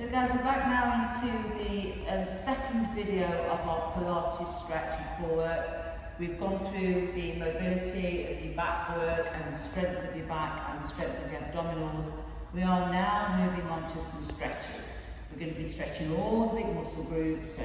So guys, we're back now into the second video of our Pilates stretch and core work. We've gone through the mobility of your back work and the strength of your back and the strength of your abdominals. We are now moving on to some stretches. We're going to be stretching all the big muscle groups, so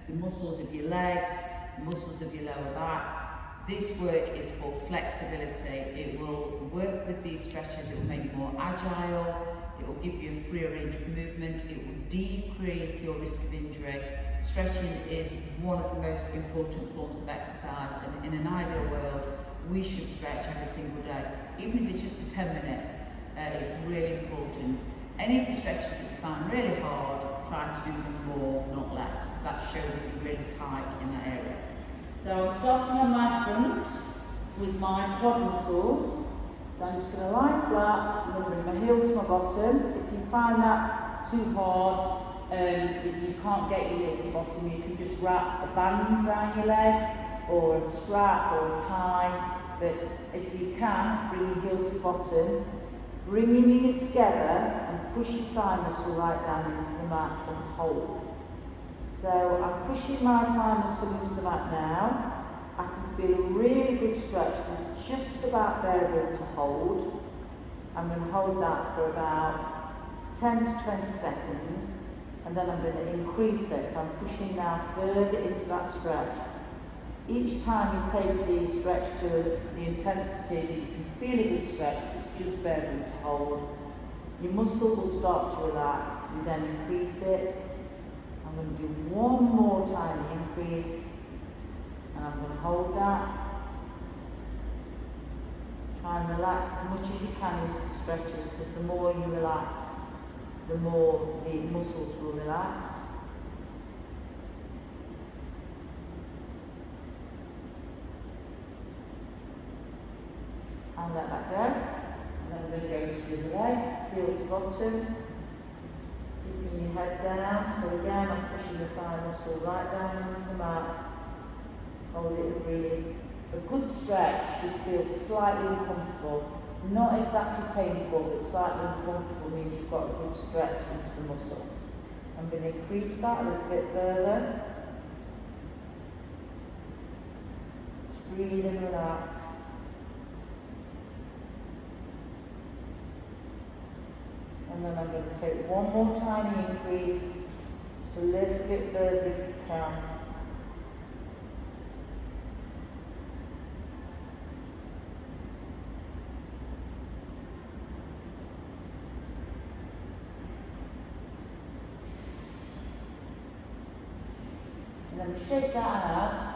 the muscles of your legs, the muscles of your lower back. This work is for flexibility. It will work with these stretches, it will make you more agile. It will give you a freer range of movement. It will decrease your risk of injury. Stretching is one of the most important forms of exercise, and in an ideal world, we should stretch every single day. Even if it's just for 10 minutes, it's really important. Any of the stretches that you find really hard, try to do them more, not less, because that shows that you're really tight in that area. So I'm starting on my front with my quad muscles. So I'm just going to lie flat and then bring my heel to my bottom. If you find that too hard, you can't get your heel to your bottom, you can just wrap a band around your leg or a strap or a tie. But if you can, bring your heel to the bottom. Bring your knees together and push your thigh muscle right down into the mat and hold. So I'm pushing my thigh muscle into the mat now. I can feel a really good stretch. It's just about bearable to hold. I'm going to hold that for about 10 to 20 seconds, and then I'm going to increase it. So I'm pushing now further into that stretch. Each time you take the stretch to the intensity that you can feel a good stretch, it's just bearable to hold. Your muscle will start to relax. You then increase it. I'm going to do one more tiny increase. And I'm going to hold that. Try and relax as much as you can into the stretches, because the more you relax, the more the muscles will relax. And let that go. And then I'm going to go to the other leg, heel to bottom. Keeping your head down. So again, I'm pushing the thigh muscle right down into the mat. Hold it and breathe. A good stretch should feel slightly uncomfortable. Not exactly painful, but slightly uncomfortable means you've got a good stretch into the muscle. I'm going to increase that a little bit further. Just breathe and relax. And then I'm going to take one more tiny increase, just a little bit further if you can. And then we shake that out,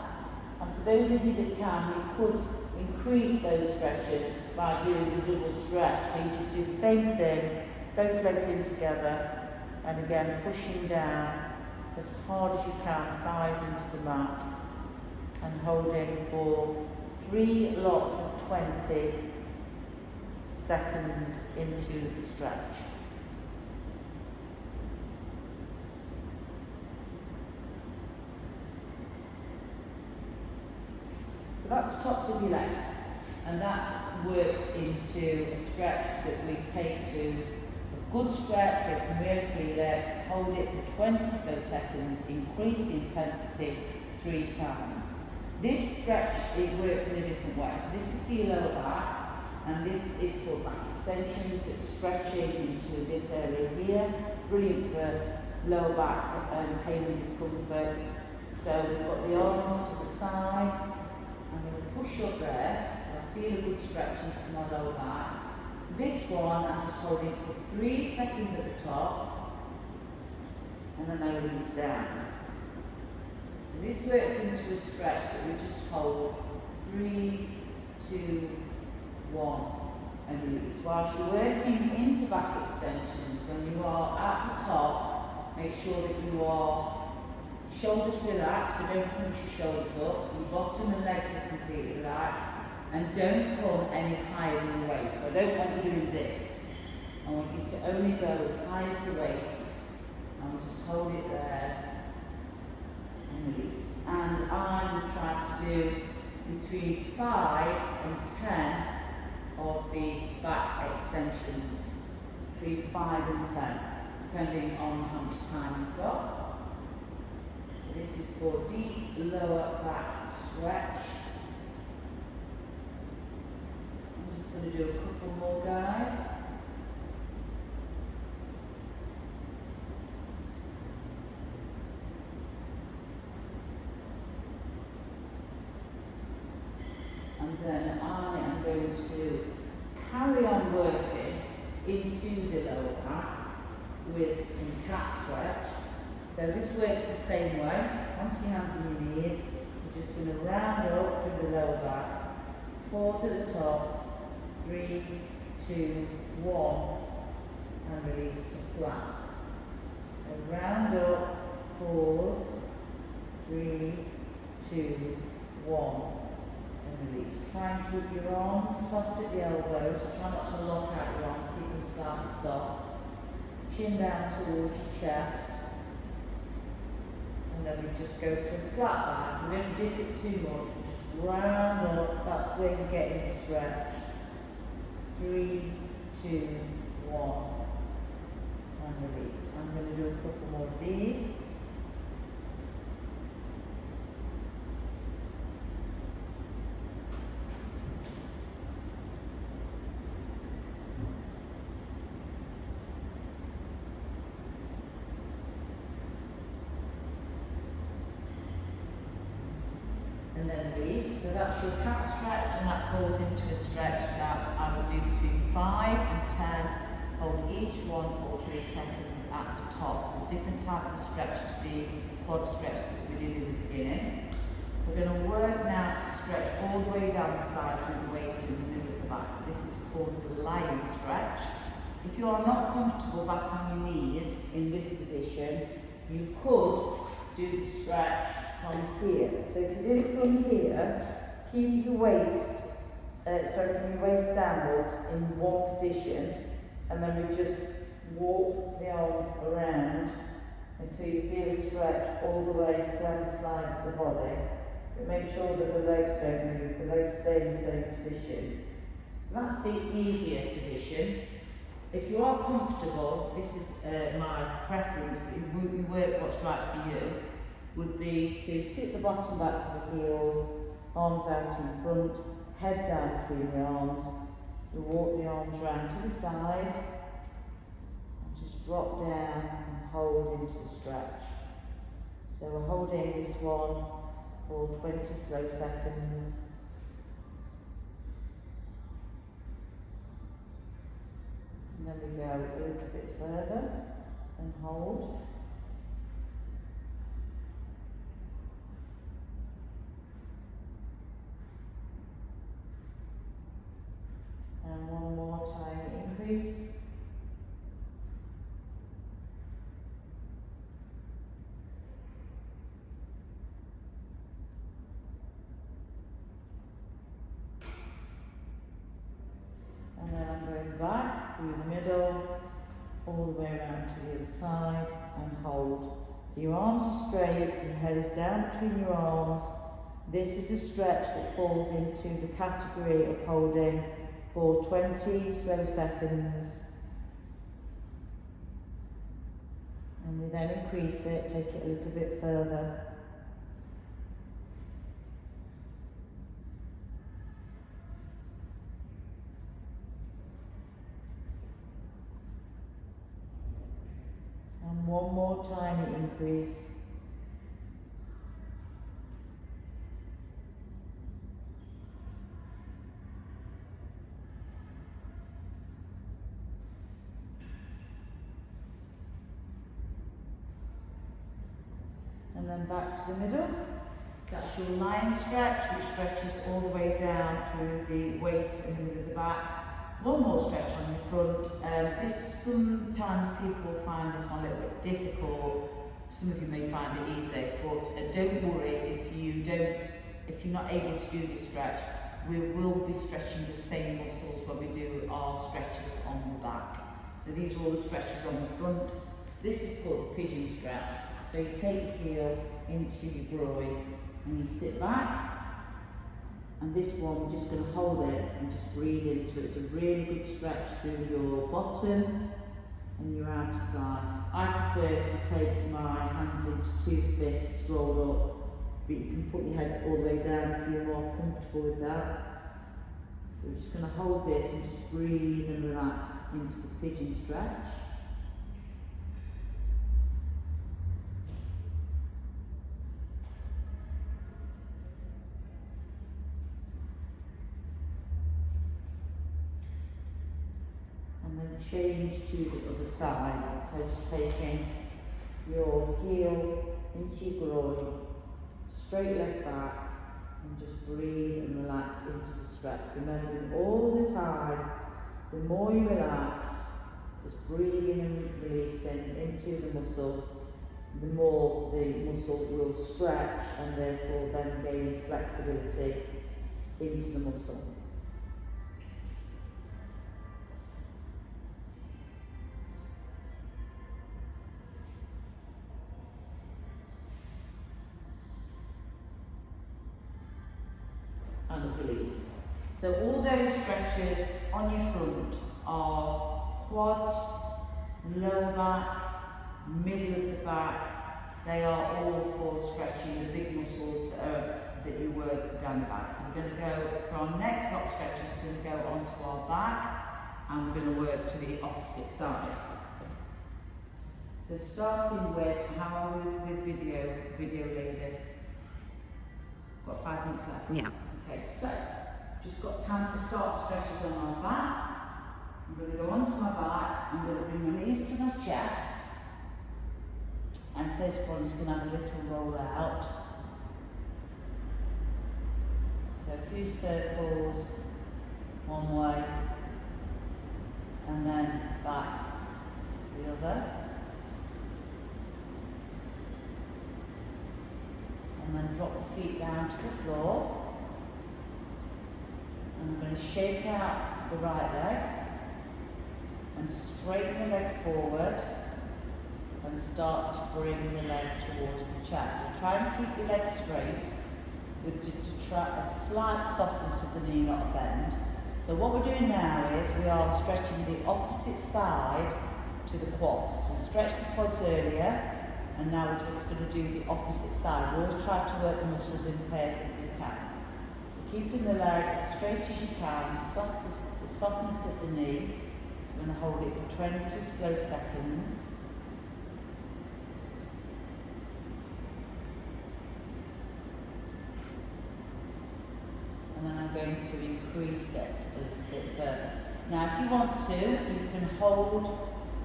and for those of you that can, you could increase those stretches by doing the double stretch. So you just do the same thing, both legs in together, and again pushing down as hard as you can, thighs into the mat, and holding for 3 lots of 20 seconds into the stretch. So that's the tops of your legs, and that works into a stretch that we take to a good stretch where you can really feel it, hold it for 20 so seconds, increase the intensity 3 times. This stretch, it works in a different way. So this is for your lower back, and this is for back extensions. It's stretching into this area here. Brilliant for lower back pain and discomfort. So we've got the arms to the side. I'm going to push up there, so I feel a good stretch into my lower back. This one I'm just holding for 3 seconds at the top, and then I release down. So this works into a stretch that we just hold 3, 2, 1, and release. Whilst you're working into back extensions, when you are at the top, make sure that you are shoulders relaxed, so don't crunch your shoulders up. Your bottom and legs are completely relaxed, and don't come any higher than your waist. So I don't want you doing this. I want you to only go as high as the waist, and just hold it there and release. And I will try to do between 5 and 10 of the back extensions. Between 5 and 10. depending on how much time you've got. This is for deep lower back stretch. I'm just going to do a couple more, guys. And then I am going to carry on working into the lower back with some cat stretch. So this works the same way. Onto your hands and your knees. We're just going to round up through the lower back. Pause at the top. 3, 2, 1. And release to flat. So round up, pause. 3, 2, 1. And release. Try and keep your arms soft at the elbows. Try not to lock out your arms. Keep them slightly soft. Chin down towards your chest. And then we just go to a flat back. We don't dip it too much. We just round up. That's where you get in the stretch. 3, 2, 1. And release. I'm going to do a couple more of these. And then release. So that's your cat stretch, and that falls into a stretch that I will do between 5 and 10. Hold each one for 3 seconds at the top. A different type of stretch to the quad stretch that we did in the beginning. We're going to work now to stretch all the way down the side through the waist and the middle of the back. This is called the lion stretch. If you are not comfortable back on your knees in this position, you could do the stretch from here. So if you do it from here, keep your waist, from your waist downwards in one position, and then we just walk the arms around until you feel a stretch all the way down the side of the body. But make sure that the legs don't move, the legs stay in the same position. So that's the easier position. If you are comfortable, this is my preference, but you work what's right for you, would be to sit the bottom back to the heels, arms out in front, head down between the arms. We walk the arms round to the side, and just drop down and hold into the stretch. So we're holding this one for 20 slow seconds. And then we go a little bit further and hold. And one more tiny increase. And then I'm going back through the middle, all the way around to the other side, and hold. So your arms are straight, your head is down between your arms. This is a stretch that falls into the category of holding for 20 slow seconds. And we then increase it, take it a little bit further. And one more tiny increase. And then back to the middle. That's your lion stretch, which stretches all the way down through the waist and the middle of the back. One more stretch on your front. Sometimes people find this one a little bit difficult. Some of you may find it easy, but don't worry if you're not able to do this stretch. We will be stretching the same muscles when we do our stretches on the back. So these are all the stretches on the front. This is called the pigeon stretch. So you take your heel into your groin and you sit back, and this one we're just going to hold it and just breathe into it. It's a really good stretch through your bottom, and you're out of line. I prefer to take my hands into two fists rolled up, but you can put your head all the way down if you're more comfortable with that. So we're just going to hold this and just breathe and relax into the pigeon stretch. And then change to the other side. So just taking your heel into your groin, straight leg back, and just breathe and relax into the stretch. Remembering all the time, the more you relax, just breathing and releasing into the muscle, the more the muscle will stretch and therefore then gain flexibility into the muscle. And release. So all those stretches on your front are quads, lower back, middle of the back. They are all for stretching the big muscles that you work down the back. So we're going to go, for our next hop stretches, we're going to go onto our back and we're going to work to the opposite side. So starting with, how are we with video lady? Got 5 minutes left? Yeah. Okay, so just got time to start stretches on our back. I'm going to go onto my back, I'm going to bring my knees to my chest, and first one is going to have a little roll out. So a few circles one way, and then back the other. And then drop the feet down to the floor. And I'm going to shake out the right leg and straighten the leg forward and start to bring the leg towards the chest. So try and keep your leg straight with just a slight softness of the knee, not a bend. So what we're doing now is we are stretching the opposite side to the quads. So we stretched the quads earlier, and now we're just going to do the opposite side. We always try to work the muscles in pairs if we can. So keeping the leg as straight as you can, the softness of the knee. We're going to hold it for 20 slow seconds. And then I'm going to increase it a little bit further. Now if you want to, you can hold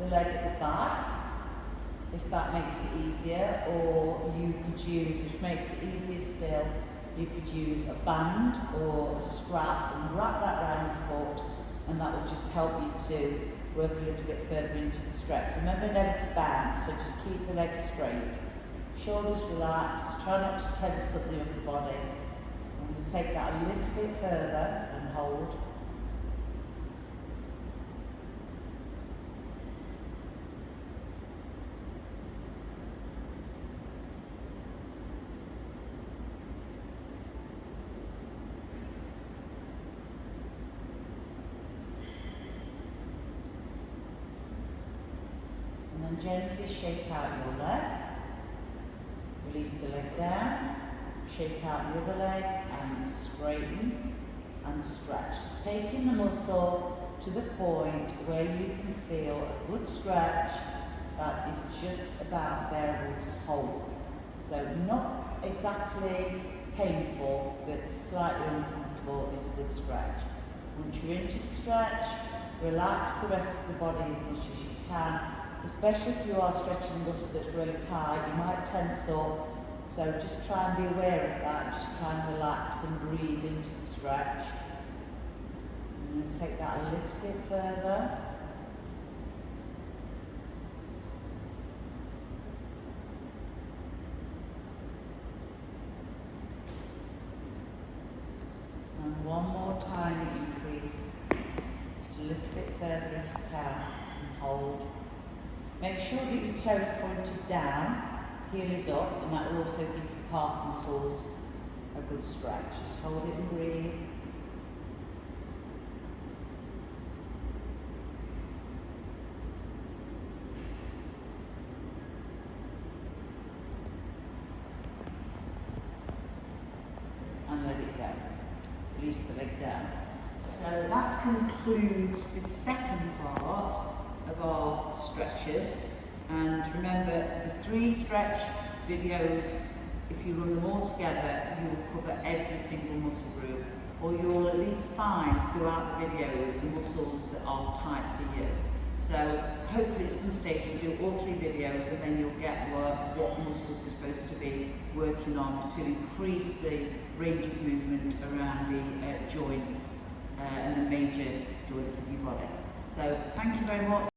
the leg at the back, if that makes it easier, or you could use, which makes it easier still, you could use a band or a strap and wrap that around your foot, and that will just help you to work a little bit further into the stretch. Remember never to bend, so just keep the legs straight. Shoulders relaxed, try not to tense up the upper body. I'm going to take that a little bit further and hold. And gently shake out your leg, release the leg down, shake out the other leg and straighten and stretch. Just taking the muscle to the point where you can feel a good stretch that is just about bearable to hold. So not exactly painful, but slightly uncomfortable is a good stretch. Once you're into the stretch, relax the rest of the body as much as you can. Especially if you are stretching a muscle that's really tight, you might tense up. So just try and be aware of that. Just try and relax and breathe into the stretch. I'm going to take that a little bit further. And one more tiny increase. Just a little bit further if you can, and hold. Make sure that your toe is pointed down, heel is up, and that will also give your calf muscles a good stretch. Just hold it and breathe. release the leg down. So that concludes the second part of our stretches. And remember, the 3 stretch videos, if you run them all together, you'll cover every single muscle group, or you'll at least find throughout the videos the muscles that are tight for you. So hopefully at some stage you'll do all 3 videos, and then you'll get what muscles we're supposed to be working on to increase the range of movement around the joints and the major joints of your body. So thank you very much.